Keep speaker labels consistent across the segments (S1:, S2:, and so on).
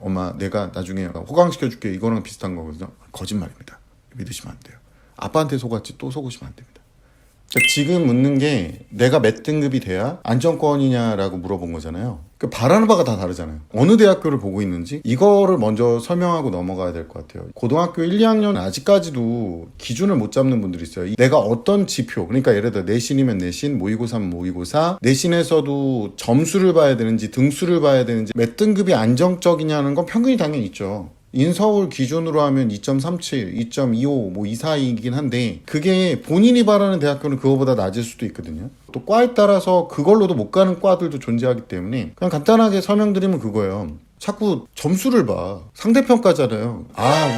S1: 엄마 내가 나중에 호강시켜줄게 이거랑 비슷한 거거든요. 거짓말입니다. 믿으시면 안 돼요. 아빠한테 속았지 또 속으시면 안 됩니다. 지금 묻는 게 내가 몇 등급이 돼야 안정권이냐라고 물어본 거잖아요. 바라는 바가 다 다르잖아요. 어느 대학교를 보고 있는지 이거를 먼저 설명하고 넘어가야 될 것 같아요. 고등학교 1, 2학년 아직까지도 기준을 못 잡는 분들이 있어요. 내가 어떤 지표, 그러니까 예를 들어 내신이면 내신, 모의고사면 모의고사, 내신에서도 점수를 봐야 되는지 등수를 봐야 되는지 몇 등급이 안정적이냐는 건 평균이 당연히 있죠. 인서울 기준으로 하면 2.37, 2.25, 뭐 이 사이이긴 한데 그게 본인이 바라는 대학교는 그거보다 낮을 수도 있거든요. 또 과에 따라서 그걸로도 못 가는 과들도 존재하기 때문에 그냥 간단하게 설명드리면 그거예요. 자꾸 점수를 봐. 상대평가잖아요.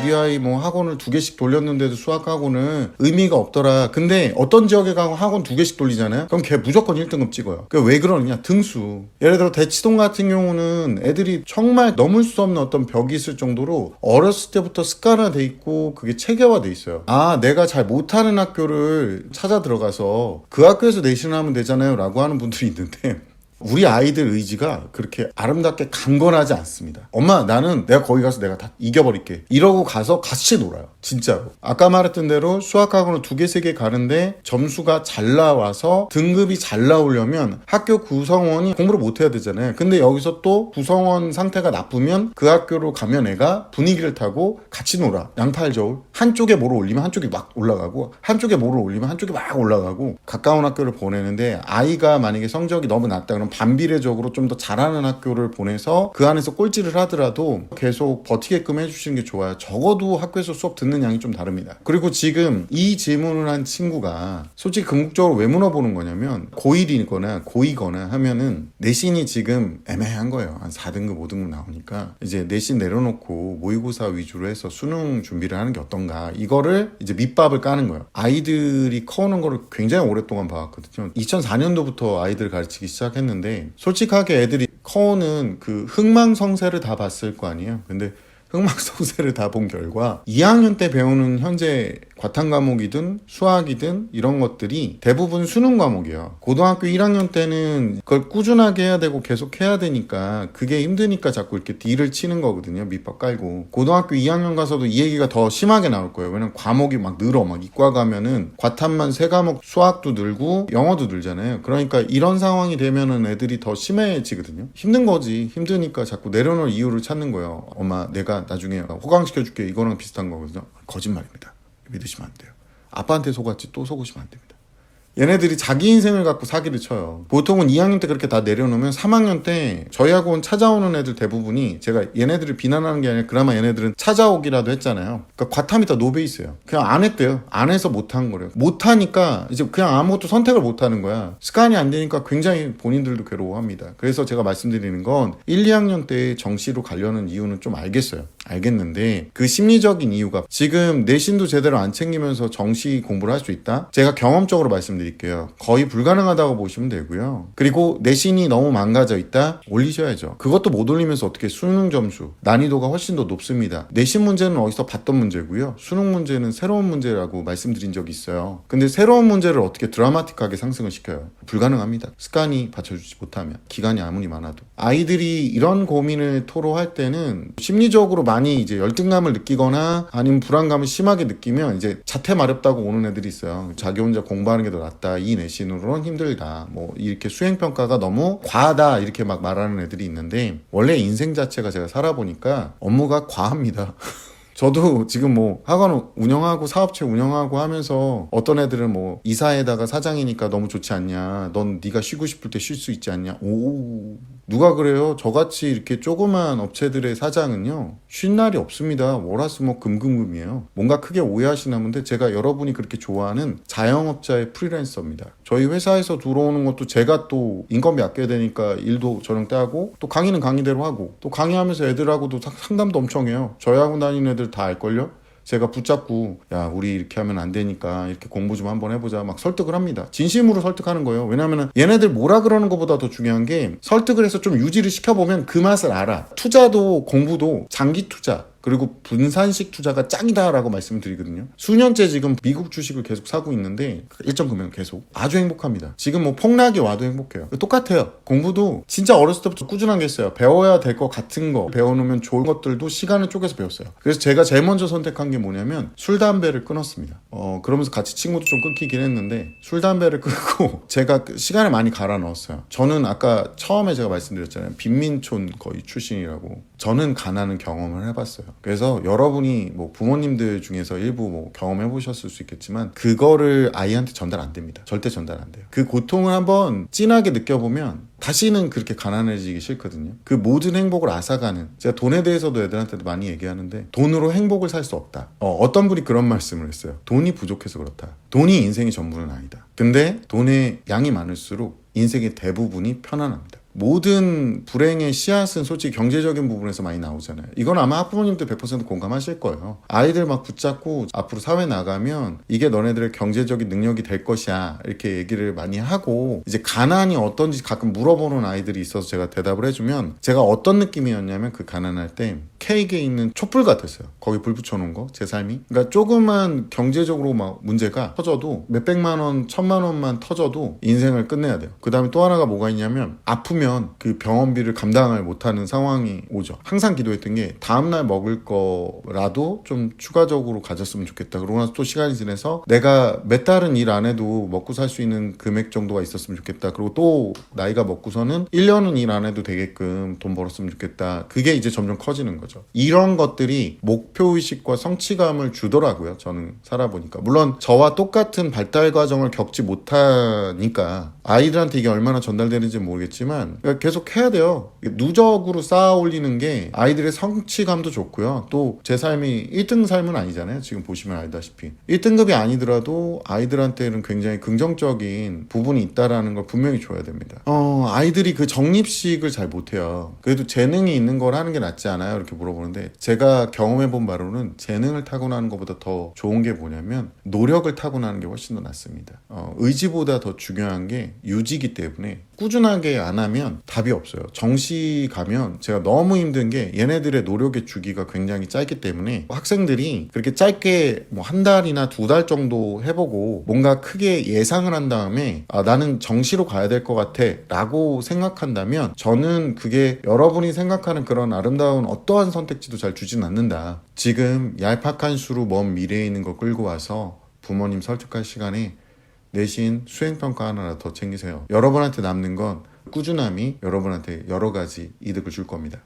S1: 우리 아이 뭐 학원을 2개씩 돌렸는데도 수학 학원은 의미가 없더라. 근데 어떤 지역에 가고 학원 2개씩 돌리잖아요. 그럼 걔 무조건 1등급 찍어요. 왜 그러느냐? 등수. 예를 들어 대치동 같은 경우는 애들이 정말 넘을 수 없는 어떤 벽이 있을 정도로 어렸을 때부터 습관화돼 있고 그게 체계화돼 있어요. 내가 잘 못하는 학교를 찾아 들어가서 그 학교에서 내신을 하면 되잖아요 라고 하는 분들이 있는데 우리 아이들 의지가 그렇게 아름답게 강건하지 않습니다. 엄마 나는 내가 거기 가서 내가 다 이겨버릴게 이러고 가서 같이 놀아요. 진짜로. 아까 말했던 대로 수학학원을 2개, 3개 가는데 점수가 잘 나와서 등급이 잘 나오려면 학교 구성원이 공부를 못해야 되잖아요. 근데 여기서 또 구성원 상태가 나쁘면 그 학교로 가면 애가 분위기를 타고 같이 놀아. 양팔저울. 한쪽에 뭐를 올리면 한쪽이 막 올라가고 한쪽에 뭐를 올리면 한쪽이 막 올라가고 가까운 학교를 보내는데 아이가 만약에 성적이 너무 낮다 그러면 반비례적으로 좀 더 잘하는 학교를 보내서 그 안에서 꼴찌를 하더라도 계속 버티게끔 해주시는 게 좋아요. 적어도 학교에서 수업 듣는 양이 좀 다릅니다. 그리고 지금 이 질문을 한 친구가 솔직히 궁극적으로 왜 물어보는 거냐면 고1이거나 고2거나 하면은 내신이 지금 애매한 거예요. 한 4등급 5등급 나오니까 이제 내신 내려놓고 모의고사 위주로 해서 수능 준비를 하는 게 어떤가 이거를 이제 밑밥을 까는 거예요. 아이들이 커오는 거를 굉장히 오랫동안 봐왔거든요. 2004년도부터 아이들 가르치기 시작했는데 솔직하게 애들이 커오는 그 흥망성쇠를 다 봤을 거 아니에요. 근데 흥망성쇠를 다 본 결과 2학년 때 배우는 현재 과탐 과목이든 수학이든 이런 것들이 대부분 수능 과목이에요. 고등학교 1학년 때는 그걸 꾸준하게 해야 되고 계속 해야 되니까 그게 힘드니까 자꾸 이렇게 딜을 치는 거거든요. 밑밥 깔고. 고등학교 2학년 가서도 이 얘기가 더 심하게 나올 거예요. 왜냐면 과목이 막 늘어. 막 이과 가면은 과탐만 3과목 수학도 늘고 영어도 늘잖아요. 그러니까 이런 상황이 되면은 애들이 더 심해지거든요. 힘든 거지. 힘드니까 자꾸 내려놓을 이유를 찾는 거예요. 엄마 내가 나중에 호강시켜줄게 이거랑 비슷한 거거든요. 거짓말입니다. 믿으시면 안 돼요. 아빠한테 속았지 또 속으시면 안 됩니다. 얘네들이 자기 인생을 갖고 사기를 쳐요. 보통은 2학년 때 그렇게 다 내려놓으면 3학년 때 저희 학원 찾아오는 애들 대부분이 제가 얘네들을 비난하는 게 아니라 그나마 얘네들은 찾아오기라도 했잖아요. 그러니까 과탐이 다 노베이스예요. 그냥 안 했대요. 안 해서 못한 거래요. 못하니까 이제 그냥 아무것도 선택을 못하는 거야. 습관이 안 되니까 굉장히 본인들도 괴로워합니다. 그래서 제가 말씀드리는 건 1, 2학년 때 정시로 가려는 이유는 좀 알겠어요. 알겠는데 그 심리적인 이유가 지금 내신도 제대로 안 챙기면서 정시 공부를 할 수 있다? 제가 경험적으로 말씀드릴게요. 거의 불가능하다고 보시면 되고요. 그리고 내신이 너무 망가져 있다? 올리셔야죠. 그것도 못 올리면서 어떻게 수능 점수 난이도가 훨씬 더 높습니다. 내신 문제는 어디서 봤던 문제고요. 수능 문제는 새로운 문제라고 말씀드린 적이 있어요. 근데 새로운 문제를 어떻게 드라마틱하게 상승을 시켜요? 불가능합니다. 습관이 받쳐주지 못하면 기간이 아무리 많아도. 아이들이 이런 고민을 토로할 때는 심리적으로 많이 이제 열등감을 느끼거나 아니면 불안감을 심하게 느끼면 이제 자퇴 마렵다고 오는 애들이 있어요. 자기 혼자 공부하는 게 더 낫다. 이 내신으로는 힘들다. 뭐 이렇게 수행평가가 너무 과하다. 이렇게 막 말하는 애들이 있는데 원래 인생 자체가 제가 살아보니까 업무가 과합니다. 저도 지금 뭐 학원 운영하고 사업체 운영하고 하면서 어떤 애들은 뭐 이사에다가 사장이니까 너무 좋지 않냐. 넌 네가 쉬고 싶을 때 쉴 수 있지 않냐. 오, 누가 그래요? 저같이 이렇게 조그만 업체들의 사장은요 쉴 날이 없습니다. 월화수목 금금금이에요. 뭔가 크게 오해하시나 본데 제가 여러분이 그렇게 좋아하는 자영업자의 프리랜서입니다. 저희 회사에서 들어오는 것도 제가 또 인건비 아껴야 되니까 일도 저녁 때 하고 또 강의는 강의대로 하고 또 강의하면서 애들하고도 상담도 엄청 해요. 저희 학원 다니는 애들 다 알걸요? 제가 붙잡고 야 우리 이렇게 하면 안 되니까 이렇게 공부 좀 한번 해보자 막 설득을 합니다. 진심으로 설득하는 거예요. 왜냐면 얘네들 뭐라 그러는 것보다 더 중요한 게 설득을 해서 좀 유지를 시켜보면 그 맛을 알아. 투자도 공부도 장기 투자 그리고 분산식 투자가 짱이다라고 말씀을 드리거든요. 수년째 지금 미국 주식을 계속 사고 있는데 일정 금액 계속 아주 행복합니다. 지금 뭐 폭락이 와도 행복해요. 똑같아요. 공부도 진짜 어렸을 때부터 꾸준한 게 있어요. 배워야 될 것 같은 거 배워놓으면 좋은 것들도 시간을 쪼개서 배웠어요. 그래서 제가 제일 먼저 선택한 게 뭐냐면 술, 담배를 끊었습니다. 그러면서 같이 친구도 좀 끊기긴 했는데 술, 담배를 끊고 제가 시간을 많이 갈아 넣었어요. 저는 아까 처음에 제가 말씀드렸잖아요. 빈민촌 거의 출신이라고. 저는 가난은 경험을 해봤어요. 그래서 여러분이 뭐 부모님들 중에서 일부 뭐 경험해 보셨을 수 있겠지만 그거를 아이한테 전달 안 됩니다. 절대 전달 안 돼요. 그 고통을 한번 진하게 느껴보면 다시는 그렇게 가난해지기 싫거든요. 그 모든 행복을 앗아가는, 제가 돈에 대해서도 애들한테도 많이 얘기하는데 돈으로 행복을 살 수 없다. 어떤 분이 그런 말씀을 했어요. 돈이 부족해서 그렇다. 돈이 인생의 전부는 아니다. 근데 돈의 양이 많을수록 인생의 대부분이 편안합니다. 모든 불행의 씨앗은 솔직히 경제적인 부분에서 많이 나오잖아요. 이건 아마 학부모님들 100% 공감하실 거예요. 아이들 막 붙잡고 앞으로 사회 나가면 이게 너네들의 경제적인 능력이 될 것이야 이렇게 얘기를 많이 하고, 이제 가난이 어떤지 가끔 물어보는 아이들이 있어서 제가 대답을 해주면 제가 어떤 느낌이었냐면 그 가난할 때 케이크에 있는 촛불 같았어요. 거기 불 붙여놓은 거, 제 삶이. 그러니까 조그만 경제적으로 막 문제가 터져도 몇백만 원, 1000만 원만 터져도 인생을 끝내야 돼요. 그 다음에 또 하나가 뭐가 있냐면 아프면 그 병원비를 감당을 못하는 상황이 오죠. 항상 기도했던 게 다음날 먹을 거라도 좀 추가적으로 가졌으면 좋겠다. 그러고 나서 또 시간이 지나서 내가 몇 달은 일 안 해도 먹고 살 수 있는 금액 정도가 있었으면 좋겠다. 그리고 또 나이가 먹고서는 1년은 일 안 해도 되게끔 돈 벌었으면 좋겠다. 그게 이제 점점 커지는 거죠. 이런 것들이 목표의식과 성취감을 주더라고요. 저는 살아보니까. 물론 저와 똑같은 발달 과정을 겪지 못하니까 아이들한테 이게 얼마나 전달되는지 모르겠지만 그러니까 계속 해야 돼요. 누적으로 쌓아 올리는 게 아이들의 성취감도 좋고요. 또 제 삶이 1등 삶은 아니잖아요. 지금 보시면 알다시피 1등급이 아니더라도 아이들한테는 굉장히 긍정적인 부분이 있다라는 걸 분명히 줘야 됩니다. 아이들이 그 적립식을 잘 못해요. 그래도 재능이 있는 걸 하는 게 낫지 않아요? 이렇게 물어보는데 제가 경험해본 바로는 재능을 타고나는 것보다 더 좋은 게 뭐냐면 노력을 타고나는 게 훨씬 더 낫습니다. 의지보다 더 중요한 게 유지기 때문에 꾸준하게 안 하면 답이 없어요. 정시 가면 제가 너무 힘든 게 얘네들의 노력의 주기가 굉장히 짧기 때문에 학생들이 그렇게 짧게 뭐 한 달이나 2달 정도 해보고 뭔가 크게 예상을 한 다음에 나는 정시로 가야 될 것 같아 라고 생각한다면 저는 그게 여러분이 생각하는 그런 아름다운 어떠한 선택지도 잘 주진 않는다. 지금 얄팍한 수로 먼 미래에 있는 거 끌고 와서 부모님 설득할 시간에 내신 수행평가 하나 더 챙기세요. 여러분한테 남는 건 꾸준함이 여러분한테 여러 가지 이득을 줄 겁니다.